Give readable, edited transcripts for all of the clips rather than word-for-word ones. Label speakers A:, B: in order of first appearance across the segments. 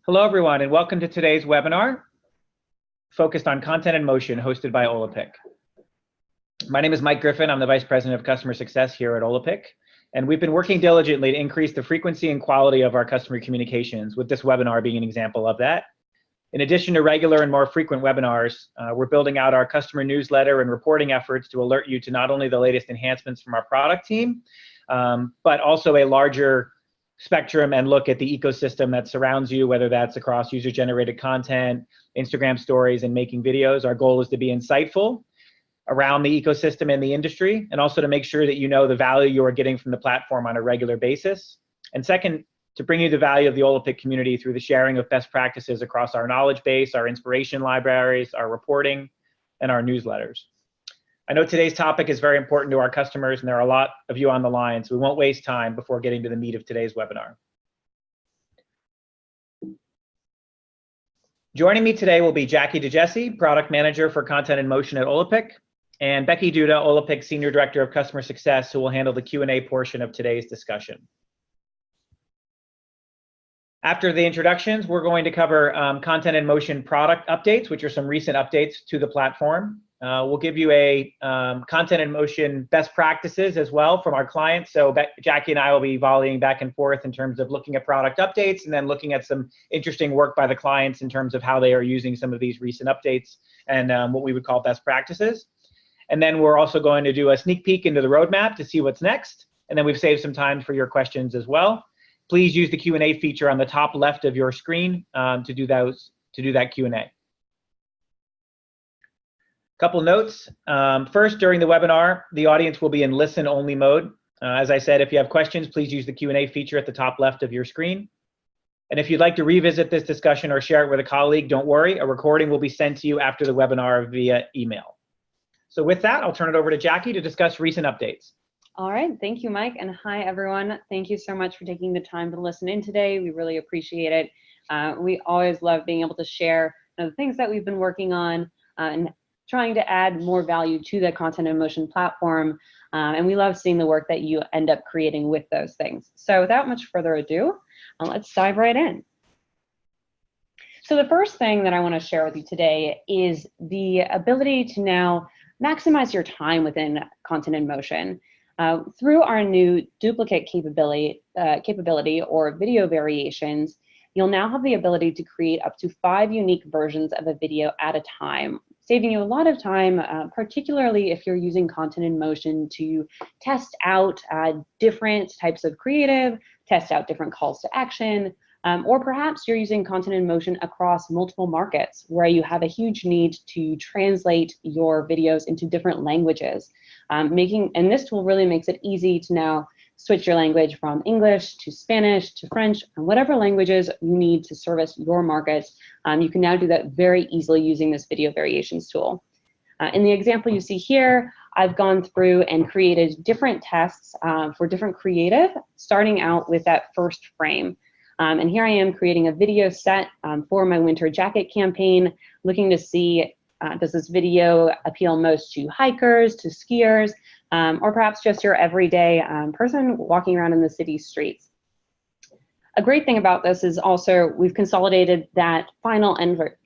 A: Hello, everyone, and welcome to today's webinar focused on content in motion, hosted by Olapic. My name is Mike Griffin. I'm the Vice President of Customer Success here at Olapic, and we've been working diligently to increase the frequency and quality of our customer communications, with this webinar being an example of that. In addition to regular and more frequent webinars, we're building out our customer newsletter and reporting efforts to alert you to not only the latest enhancements from our product team, but also a larger spectrum and look at the ecosystem that surrounds you, whether that's across user-generated content, Instagram stories, and making videos. Our goal is to be insightful around the ecosystem and the industry, and also to make sure that you know the value you are getting from the platform on a regular basis. And second, to bring you the value of the Olapic community through the sharing of best practices across our knowledge base, our inspiration libraries, our reporting, and our newsletters. I know today's topic is very important to our customers, and there are a lot of you on the line, so we won't waste time before getting to the meat of today's webinar. Joining me today will be Jackie DeJesse, Product Manager for Content in Motion at Olapic, and Becky Duda, Olapic's Senior Director of Customer Success, who will handle the Q&A portion of today's discussion. After the introductions, we're going to cover Content in Motion product updates, which are some recent updates to the platform. We'll give you a Content in Motion best practices as well from our clients. So Jackie and I will be volleying back and forth in terms of looking at product updates and then looking at some interesting work by the clients in terms of how they are using some of these recent updates and what we would call best practices. And then we're also going to do a sneak peek into the roadmap to see what's next. And then we've saved some time for your questions as well. Please use the Q&A feature on the top left of your screen to do that Q&A. Couple notes. First, during the webinar, the audience will be in listen-only mode. As I said, if you have questions, please use the Q&A feature at the top left of your screen. And if you'd like to revisit this discussion or share it with a colleague, don't worry, a recording will be sent to you after the webinar via email. So with that, I'll turn it over to Jackie to discuss recent updates.
B: All right, thank you, Mike, and hi, everyone. Thank you so much for taking the time to listen in today. We really appreciate it. We always love being able to share the things that we've been working on and trying to add more value to the Content in Motion platform, and we love seeing the work that you end up creating with those things. So without much further ado, let's dive right in. So the first thing that I want to share with you today is the ability to now maximize your time within Content in Motion. Through our new duplicate capability or video variations, you'll now have the ability to create up to 5 unique versions of a video at a time, saving you a lot of time, particularly if you're using Content in Motion to test out different types of creative, test out different calls to action, or perhaps you're using Content in Motion across multiple markets where you have a huge need to translate your videos into different languages. And this tool really makes it easy to now switch your language from English to Spanish to French, and whatever languages you need to service your markets. You can now do that very easily using this video variations tool. In the example you see here, I've gone through and created different tests for different creative, starting out with that first frame. And here I am creating a video set for my winter jacket campaign, looking to see does this video appeal most to hikers, to skiers, or perhaps just your everyday person walking around in the city streets. A great thing about this is also we've consolidated that final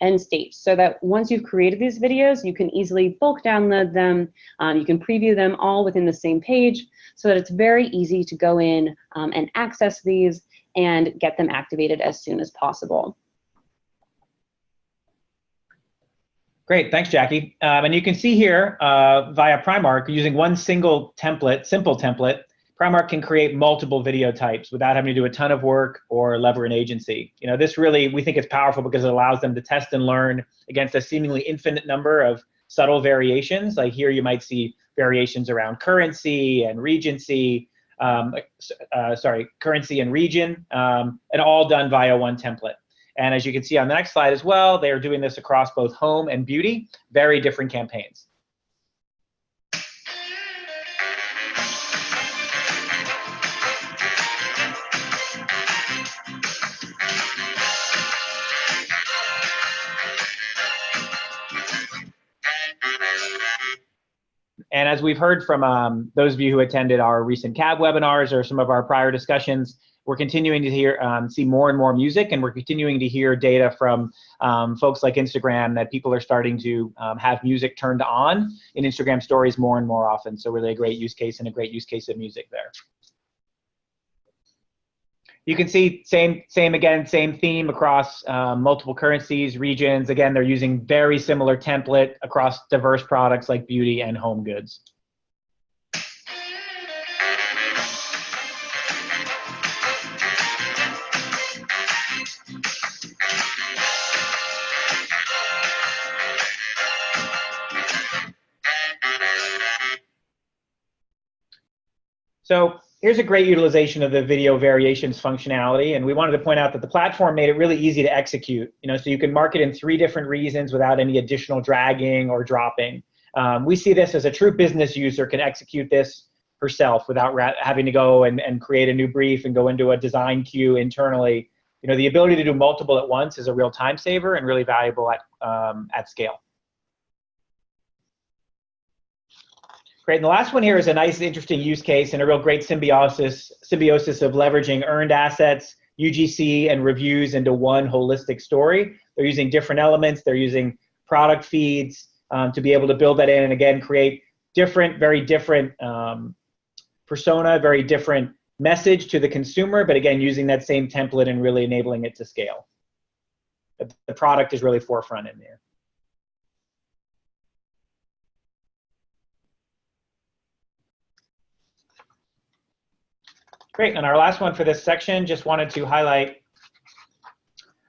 B: end state so that once you've created these videos, you can easily bulk download them. You can preview them all within the same page so that it's very easy to go in and access these and get them activated as soon as possible.
A: Great, thanks, Jackie. And you can see here via Primark, using one single template, simple template, Primark can create multiple video types without having to do a ton of work or lever an agency. You know, this really, we think it's powerful because it allows them to test and learn against a seemingly infinite number of subtle variations. Like here you might see variations around currency and regency, currency and region, and all done via one template. And as you can see on the next slide as well, they are doing this across both home and beauty, very different campaigns. And as we've heard from those of you who attended our recent CAB webinars or some of our prior discussions, We're continuing to see more and more music, and we're continuing to hear data from folks like Instagram that people are starting to have music turned on in Instagram stories more and more often. So really a great use case and a great use case of music there. You can see same theme across multiple currencies, regions. Again, they're using very similar template across diverse products like beauty and home goods. So here's a great utilization of the video variations functionality, and we wanted to point out that the platform made it really easy to execute. So you can mark it in 3 different reasons without any additional dragging or dropping. We see this as a true business user can execute this herself without having to go and create a new brief and go into a design queue internally. The ability to do multiple at once is a real time saver and really valuable at scale. Great, and the last one here is a nice, interesting use case and a real great symbiosis of leveraging earned assets, UGC, and reviews into one holistic story. They're using different elements. They're using product feeds to be able to build that in, and again, create very different persona, very different message to the consumer, but again, using that same template and really enabling it to scale. The product is really forefront in there. Great, and our last one for this section, just wanted to highlight,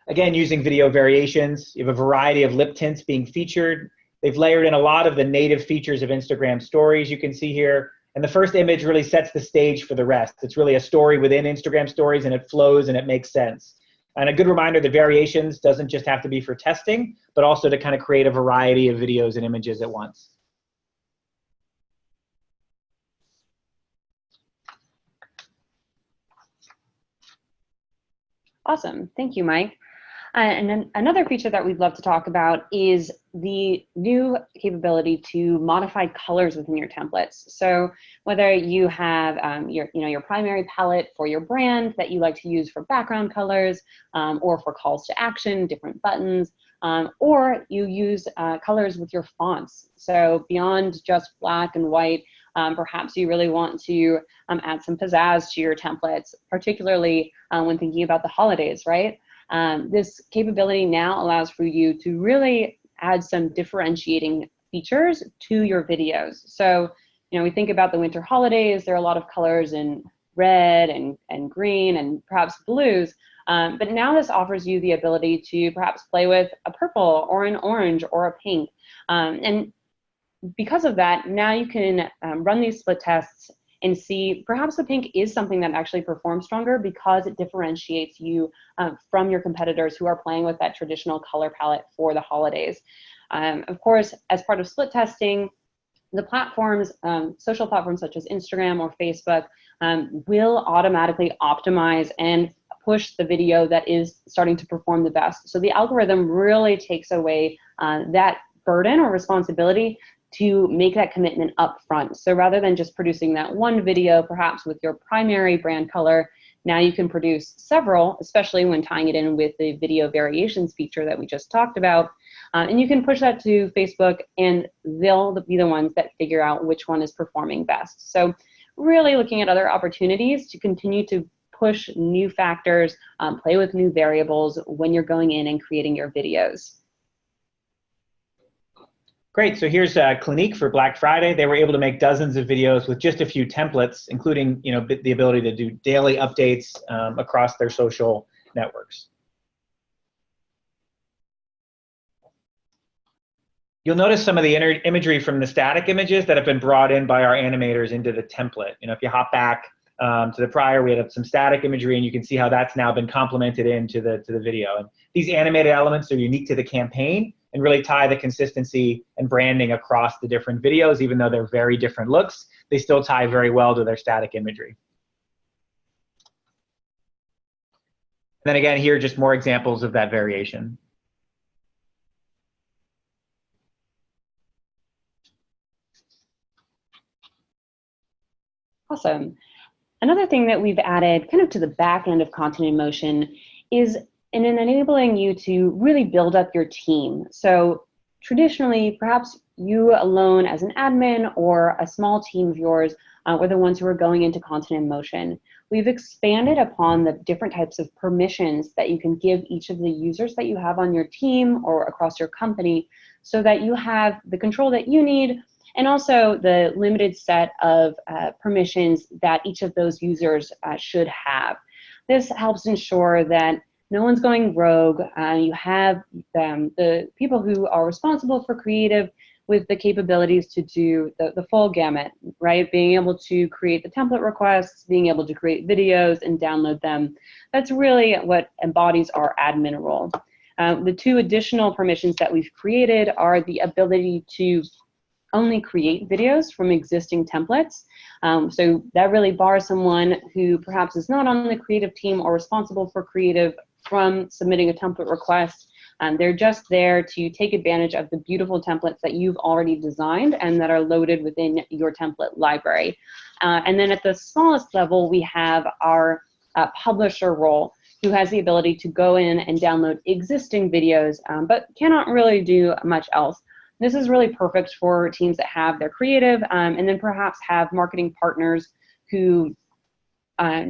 A: again, using video variations. You have a variety of lip tints being featured. They've layered in a lot of the native features of Instagram stories you can see here. And the first image really sets the stage for the rest. It's really a story within Instagram stories, and it flows and it makes sense. And a good reminder that variations doesn't just have to be for testing, but also to kind of create a variety of videos and images at once.
B: Awesome. Thank you, Mike. And then another feature that we'd love to talk about is the new capability to modify colors within your templates. So whether you have your primary palette for your brand that you like to use for background colors, or for calls to action, different buttons, or you use colors with your fonts. So beyond just black and white, perhaps you really want to add some pizzazz to your templates, particularly when thinking about the holidays, right? This capability now allows for you to really add some differentiating features to your videos. So, we think about the winter holidays, there are a lot of colors in red and green and perhaps blues, but now this offers you the ability to perhaps play with a purple or an orange or a pink. And because of that, now you can run these split tests and see perhaps the pink is something that actually performs stronger because it differentiates you from your competitors who are playing with that traditional color palette for the holidays. Of course, as part of split testing, the platforms, social platforms such as Instagram or Facebook, will automatically optimize and push the video that is starting to perform the best. So the algorithm really takes away that burden or responsibility to make that commitment up front. So rather than just producing that one video, perhaps with your primary brand color, now you can produce several, especially when tying it in with the video variations feature that we just talked about. And you can push that to Facebook, and they'll be the ones that figure out which one is performing best. So really looking at other opportunities to continue to push new factors, play with new variables when you're going in and creating your videos.
A: Great, so here's Clinique for Black Friday. They were able to make dozens of videos with just a few templates, including the ability to do daily updates across their social networks. You'll notice some of the imagery from the static images that have been brought in by our animators into the template. If you hop back to the prior, we had some static imagery, and you can see how that's now been complemented into the video. And these animated elements are unique to the campaign and really tie the consistency and branding across the different videos. Even though they're very different looks, they still tie very well to their static imagery. And then again, here, just more examples of that variation.
B: Awesome. Another thing that we've added kind of to the back end of Content in Motion is in enabling you to really build up your team. So traditionally, perhaps you alone as an admin or a small team of yours were the ones who are going into Content in Motion. We've expanded upon the different types of permissions that you can give each of the users that you have on your team or across your company so that you have the control that you need and also the limited set of permissions that each of those users should have. This helps ensure that no one's going rogue. You have the people who are responsible for creative with the capabilities to do the full gamut, right? Being able to create the template requests, being able to create videos and download them. That's really what embodies our admin role. The two additional permissions that we've created are the ability to only create videos from existing templates. So that really bars someone who perhaps is not on the creative team or responsible for creative from submitting a template request. They're just there to take advantage of the beautiful templates that you've already designed and that are loaded within your template library. And then at the smallest level, we have our publisher role, who has the ability to go in and download existing videos, but cannot really do much else. This is really perfect for teams that have their creative and then perhaps have marketing partners who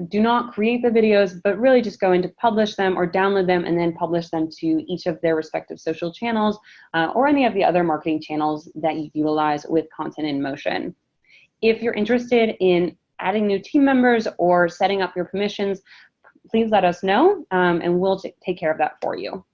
B: do not create the videos, but really just go in to publish them or download them and then publish them to each of their respective social channels or any of the other marketing channels that you utilize with Content in Motion. If you're interested in adding new team members or setting up your permissions, please let us know and we'll take care of that for you.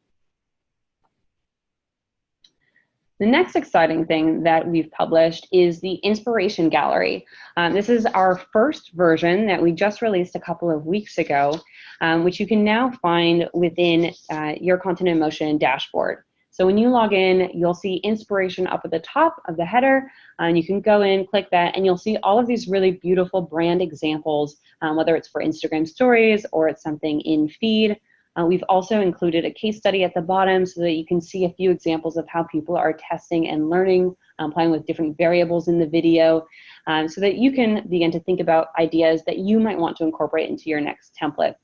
B: The next exciting thing that we've published is the Inspiration Gallery. This is our first version that we just released a couple of weeks ago, which you can now find within your Content in Motion dashboard. So when you log in, you'll see inspiration up at the top of the header, and you can go in, click that, and you'll see all of these really beautiful brand examples, whether it's for Instagram stories or it's something in feed. We've also included a case study at the bottom so that you can see a few examples of how people are testing and learning, playing with different variables in the video, so that you can begin to think about ideas that you might want to incorporate into your next template.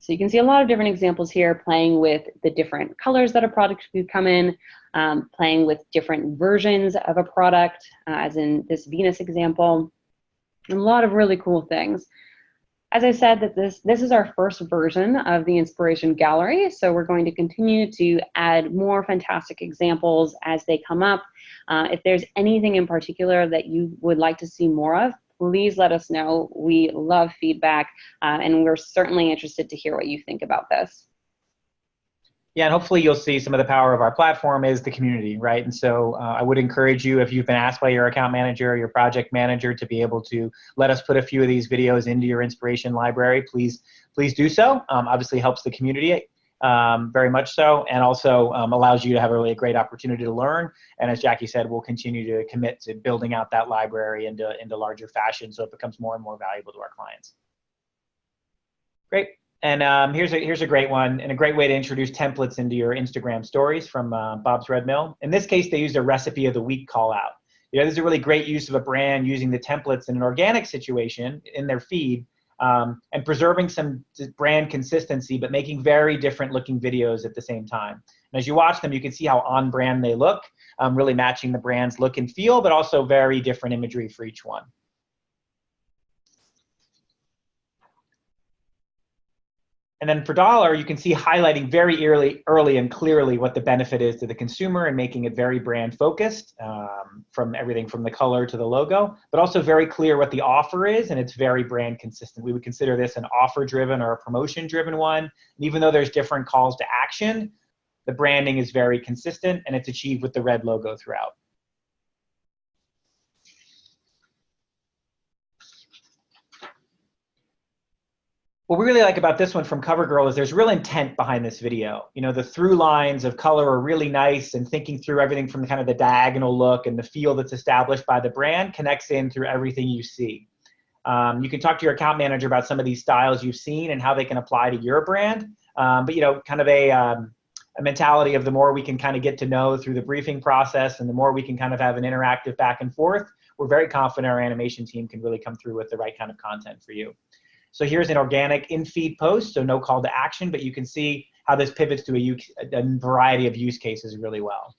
B: So you can see a lot of different examples here, playing with the different colors that a product could come in, playing with different versions of a product, as in this Venus example, and a lot of really cool things. As I said, that this is our first version of the Inspiration Gallery, so we're going to continue to add more fantastic examples as they come up. If there's anything in particular that you would like to see more of, please let us know. We love feedback, and we're certainly interested to hear what you think about this.
A: Yeah, and hopefully you'll see some of the power of our platform is the community, right? And so I would encourage you, if you've been asked by your account manager or your project manager to be able to let us put a few of these videos into your inspiration library, please do so. Obviously helps the community very much so, and also allows you to have a really great opportunity to learn. And as Jackie said, we'll continue to commit to building out that library into larger fashion so it becomes more and more valuable to our clients. Great. And here's a great one and a great way to introduce templates into your Instagram stories from Bob's Red Mill. In this case, they used a recipe of the week call out. This is a really great use of a brand using the templates in an organic situation in their feed and preserving some brand consistency, but making very different looking videos at the same time. And as you watch them, you can see how on brand they look, really matching the brand's look and feel, but also very different imagery for each one. And then for Dollar, you can see highlighting very early and clearly what the benefit is to the consumer and making it very brand focused, from everything from the color to the logo, but also very clear what the offer is, and it's very brand consistent. We would consider this an offer-driven or a promotion-driven one. And even though there's different calls to action, the branding is very consistent, and it's achieved with the red logo throughout. What we really like about this one from CoverGirl is there's real intent behind this video. The through lines of color are really nice, and thinking through everything from kind of the diagonal look and the feel that's established by the brand connects in through everything you see. You can talk to your account manager about some of these styles you've seen and how they can apply to your brand. But kind of a mentality of the more we can kind of get to know through the briefing process and the more we can kind of have an interactive back and forth, we're very confident our animation team can really come through with the right kind of content for you. So here's an organic in-feed post, so no call to action, but you can see how this pivots to a variety of use cases really well.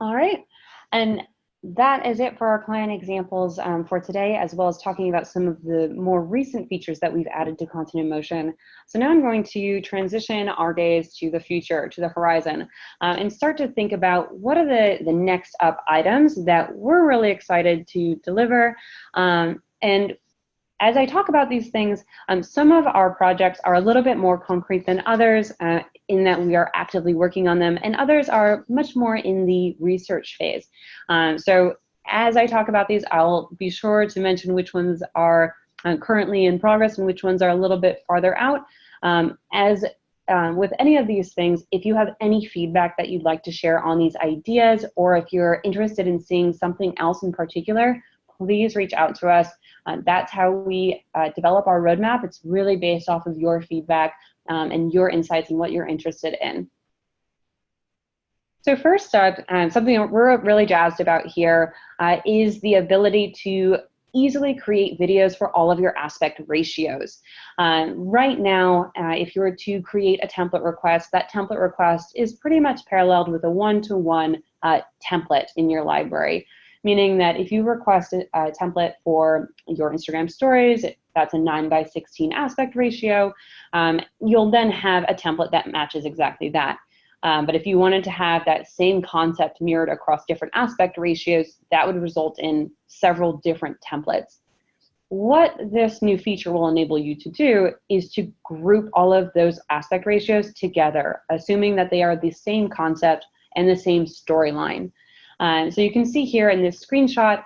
B: All right, and that is it for our client examples for today, as well as talking about some of the more recent features that we've added to Content in Motion. So now I'm going to transition our days to the future, to the horizon, and start to think about what are the next up items that we're really excited to deliver. And as I talk about these things, some of our projects are a little bit more concrete than others in that we are actively working on them, and others are much more in the research phase. So as I talk about these, I'll be sure to mention which ones are currently in progress and which ones are a little bit farther out. With any of these things, if you have any feedback that you'd like to share on these ideas, or if you're interested in seeing something else in particular, please reach out to us. That's how we develop our roadmap. It's really based off of your feedback and your insights and what you're interested in. So first up, something that we're really jazzed about here is the ability to easily create videos for all of your aspect ratios. Right now, if you were to create a template request, that template request is pretty much paralleled with a one-to-one template in your library. Meaning that if you request a template for your Instagram stories, that's a 9:16 aspect ratio, you'll then have a template that matches exactly that. But if you wanted to have that same concept mirrored across different aspect ratios, that would result in several different templates. What this new feature will enable you to do is to group all of those aspect ratios together, assuming that they are the same concept and the same storyline. So you can see here in this screenshot,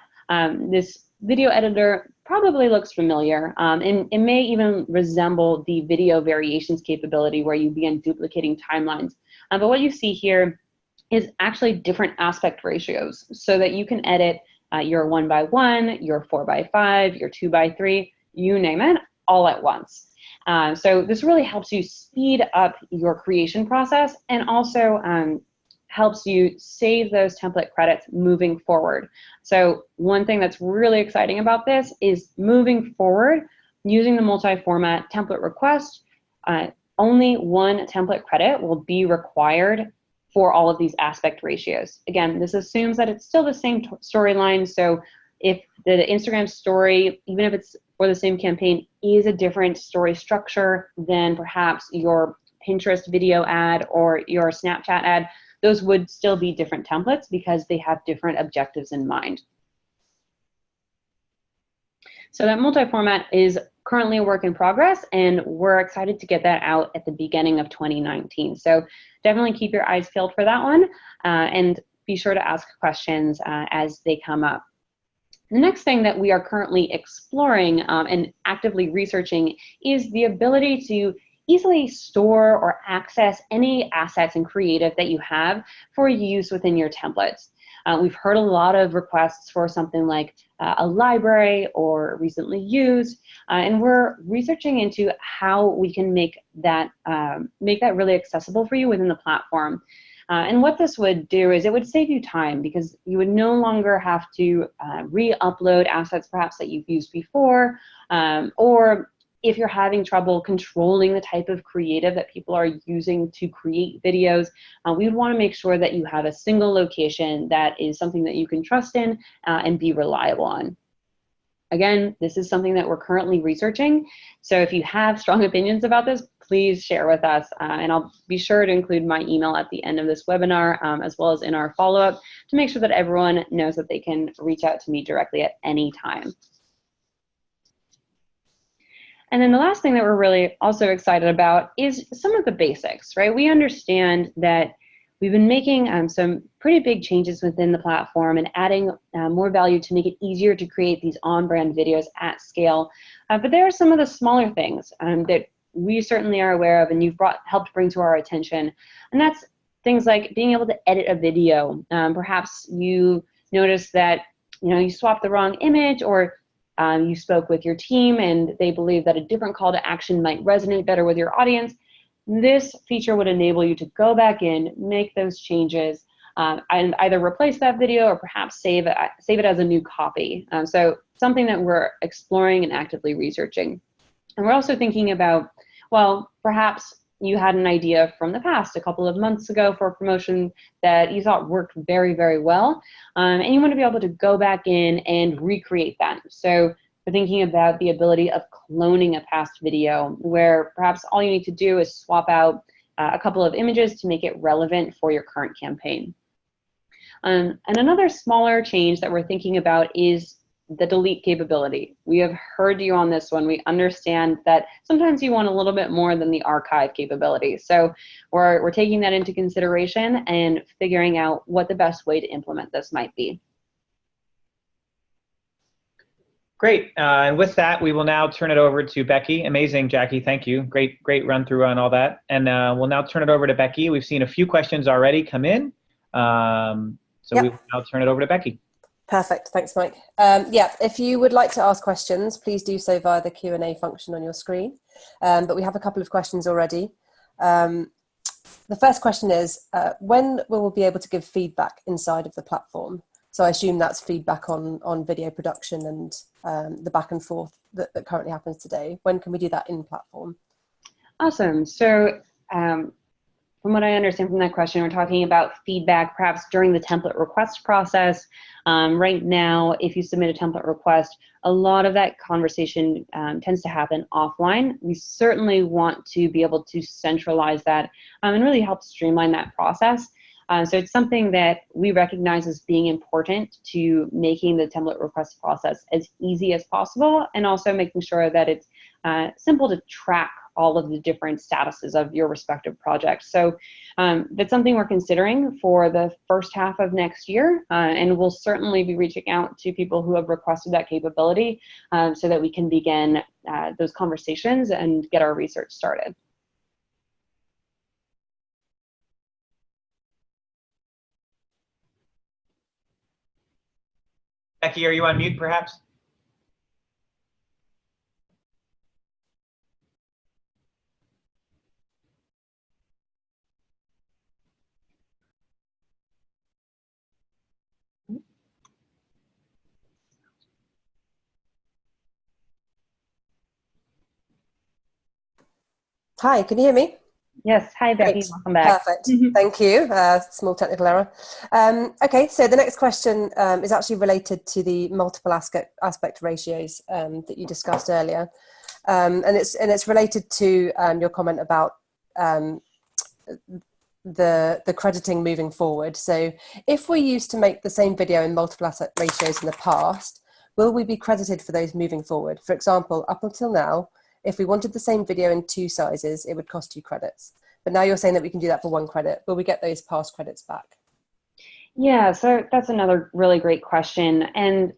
B: this video editor probably looks familiar, and it may even resemble the video variations capability where you begin duplicating timelines. But what you see here is actually different aspect ratios so that you can edit your 1:1, your 4:5, your 2:3, you name it, all at once. So this really helps you speed up your creation process and also helps you save those template credits moving forward. So one thing that's really exciting about this is moving forward, using the multi-format template request, only one template credit will be required for all of these aspect ratios. Again, this assumes that it's still the same storyline. So if the Instagram story, even if it's for the same campaign, is a different story structure than perhaps your Pinterest video ad or your Snapchat ad, those would still be different templates because they have different objectives in mind. So that multi-format is currently a work in progress, and we're excited to get that out at the beginning of 2019. So definitely keep your eyes peeled for that one, and be sure to ask questions as they come up. The next thing that we are currently exploring and actively researching is the ability to easily store or access any assets and creative that you have for use within your templates. We've heard a lot of requests for something like a library or recently used, and we're researching into how we can make that really accessible for you within the platform. And what this would do is it would save you time because you would no longer have to re-upload assets perhaps that you've used before, or if you're having trouble controlling the type of creative that people are using to create videos, we would want to make sure that you have a single location that is something that you can trust in and be reliable on. Again, this is something that we're currently researching, so if you have strong opinions about this, please share with us, and I'll be sure to include my email at the end of this webinar, as well as in our follow-up, to make sure that everyone knows that they can reach out to me directly at any time. And then the last thing that we're really also excited about is some of the basics, right? We understand that we've been making some pretty big changes within the platform and adding more value to make it easier to create these on-brand videos at scale. But there are some of the smaller things that we certainly are aware of and you've helped bring to our attention. And that's things like being able to edit a video. Perhaps you noticed that you swapped the wrong image, or you spoke with your team and they believe that a different call to action might resonate better with your audience. This feature would enable you to go back in, make those changes, and either replace that video or perhaps save it as a new copy. So something that we're exploring and actively researching. And we're also thinking about, well, perhaps you had an idea from the past a couple of months ago for a promotion that you thought worked very, very well, and you want to be able to go back in and recreate that. So we're thinking about the ability of cloning a past video, where perhaps all you need to do is swap out a couple of images to make it relevant for your current campaign. And another smaller change that we're thinking about is the delete capability. We have heard you on this one. We understand that sometimes you want a little bit more than the archive capability. So we're taking that into consideration and figuring out what the best way to implement this might be.
A: Great. And with that, we will now turn it over to Becky. Amazing, Jackie. Thank you. Great run through on all that. And we'll now turn it over to Becky. We've seen a few questions already come in. So
C: Yep.
A: we will now turn it over to Becky.
C: Perfect. Thanks, Mike. Yeah, if you would like to ask questions, please do so via the Q&A function on your screen. But we have a couple of questions already. The first question is, when will we be able to give feedback inside of the platform? So I assume that's feedback on video production and the back and forth that currently happens today. When can we do that in platform?
B: Awesome. So from what I understand from that question, we're talking about feedback perhaps during the template request process. Right now, if you submit a template request, a lot of that conversation tends to happen offline. We certainly want to be able to centralize that and really help streamline that process. So it's something that we recognize as being important to making the template request process as easy as possible, and also making sure that it's simple to track all of the different statuses of your respective projects. So that's something we're considering for the first half of next year, and we'll certainly be reaching out to people who have requested that capability so that we can begin those conversations and get our research started.
A: Becky, are you on mute perhaps?
C: Hi, can you hear me?
B: Yes. Hi, Becky.
C: Great.
B: Welcome back.
C: Perfect. Thank you. Small technical error. Okay, so the next question is actually related to the multiple aspect ratios that you discussed earlier, and it's related to your comment about the crediting moving forward. So if we used to make the same video in multiple aspect ratios in the past, will we be credited for those moving forward? For example, up until now, if we wanted the same video in 2 sizes, it would cost 2 credits. But now you're saying that we can do that for 1 credit. Will we get those past credits back?
B: Yeah, so that's another really great question. And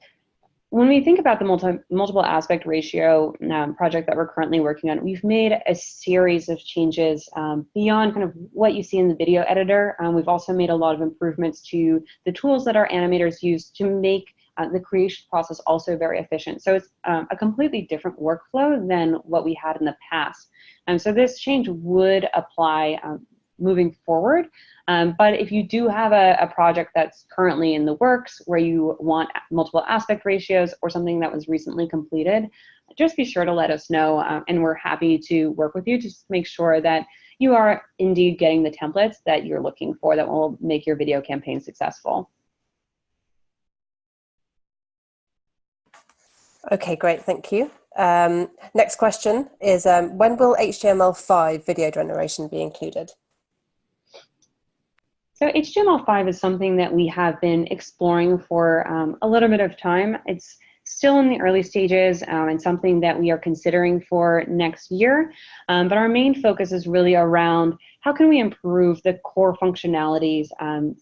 B: when we think about the multiple aspect ratio project that we're currently working on, we've made a series of changes beyond kind of what you see in the video editor. We've also made a lot of improvements to the tools that our animators use to make the creation process also very efficient. So it's a completely different workflow than what we had in the past. And so this change would apply moving forward. But if you do have a project that's currently in the works where you want multiple aspect ratios or something that was recently completed, just be sure to let us know, and we're happy to work with you to just make sure that you are indeed getting the templates that you're looking for that will make your video campaign successful.
C: Okay, great, thank you. Next question is, when will HTML5 video generation be included?
B: So HTML5 is something that we have been exploring for a little bit of time. It's still in the early stages and something that we are considering for next year. But our main focus is really around how can we improve the core functionalities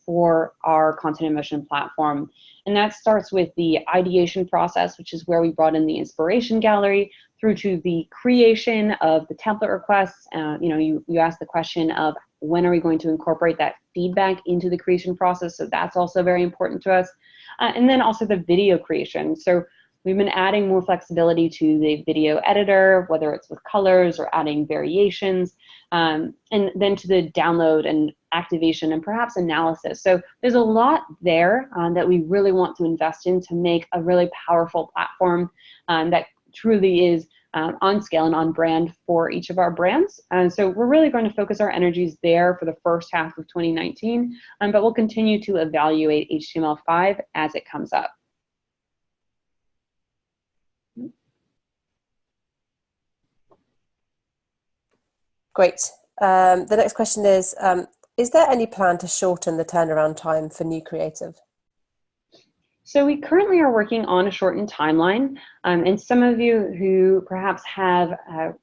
B: for our content in motion platform. And that starts with the ideation process, which is where we brought in the inspiration gallery, through to the creation of the template requests. You asked the question of when are we going to incorporate that feedback into the creation process, so that's also very important to us. And then also the video creation. So we've been adding more flexibility to the video editor, whether it's with colors or adding variations, and then to the download and activation, and perhaps analysis. So there's a lot there that we really want to invest in to make a really powerful platform that truly is on scale and on brand for each of our brands. And so we're really going to focus our energies there for the first half of 2019, but we'll continue to evaluate HTML5 as it comes up.
C: Great. The next question is there any plan to shorten the turnaround time for new creative?
B: So we currently are working on a shortened timeline, and some of you who perhaps have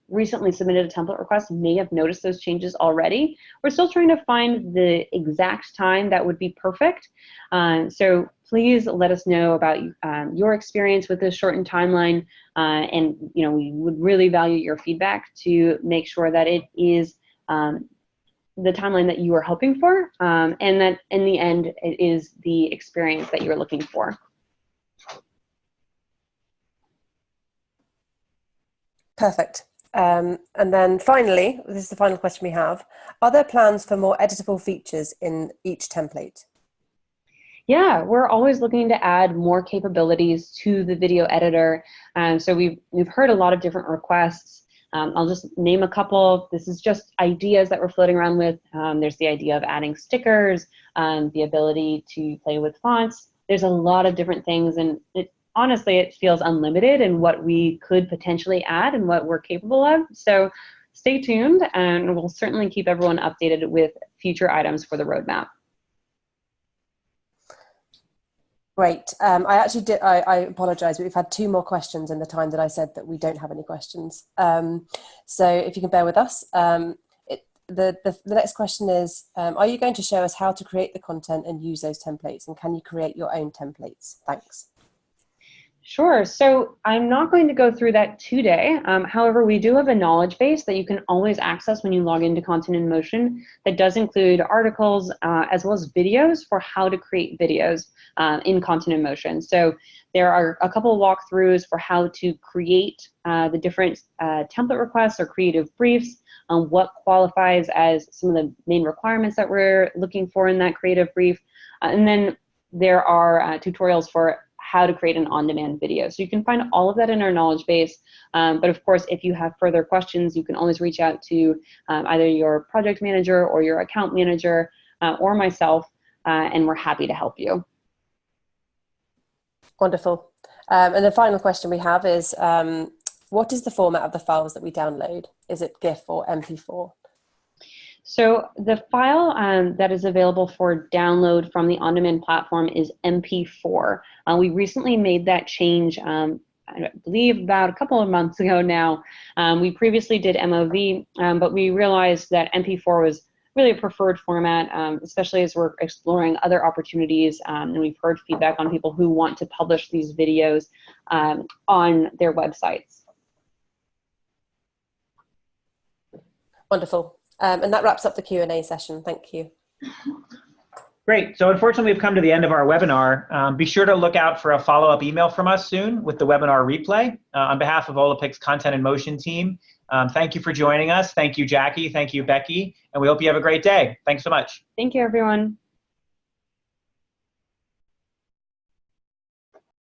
B: recently submitted a template request may have noticed those changes already. We're still trying to find the exact time that would be perfect. So please let us know about your experience with this shortened timeline, and we would really value your feedback to make sure that it is the timeline that you are hoping for, and that in the end it is the experience that you're looking for.
C: Perfect. And then finally, this is the final question we have. Are there plans for more editable features in each template?
B: Yeah, we're always looking to add more capabilities to the video editor. So we've heard a lot of different requests. I'll just name a couple. This is just ideas that we're floating around with. There's the idea of adding stickers, the ability to play with fonts. There's a lot of different things, and honestly, it feels unlimited in what we could potentially add and what we're capable of. So stay tuned, and we'll certainly keep everyone updated with future items for the roadmap.
C: Great. I apologize, but we've had 2 more questions in the time that I said that we don't have any questions. So if you can bear with us. The next question is, are you going to show us how to create the content and use those templates? And can you create your own templates? Thanks.
B: Sure. So I'm not going to go through that today. However, we do have a knowledge base that you can always access when you log into Content in Motion that does include articles as well as videos for how to create videos in Content in Motion. So there are a couple of walkthroughs for how to create the different template requests or creative briefs, what qualifies as some of the main requirements that we're looking for in that creative brief. And then there are tutorials for how to create an on-demand video. So you can find all of that in our knowledge base. But of course, if you have further questions, you can always reach out to either your project manager or your account manager or myself, and we're happy to help you.
C: Wonderful. And the final question we have is, what is the format of the files that we download? Is it GIF or MP4?
B: So the file that is available for download from the on-demand platform is MP4. We recently made that change, I believe about a couple of months ago now. We previously did MOV, but we realized that MP4 was really a preferred format, especially as we're exploring other opportunities, and we've heard feedback on people who want to publish these videos on their websites.
C: Wonderful. And that wraps up the Q&A session. Thank you.
A: Great. So unfortunately, we've come to the end of our webinar. Be sure to look out for a follow-up email from us soon with the webinar replay. On behalf of Olapic's Content in Motion team, thank you for joining us. Thank you, Jackie. Thank you, Becky. And we hope you have a great day. Thanks so much.
B: Thank you, everyone.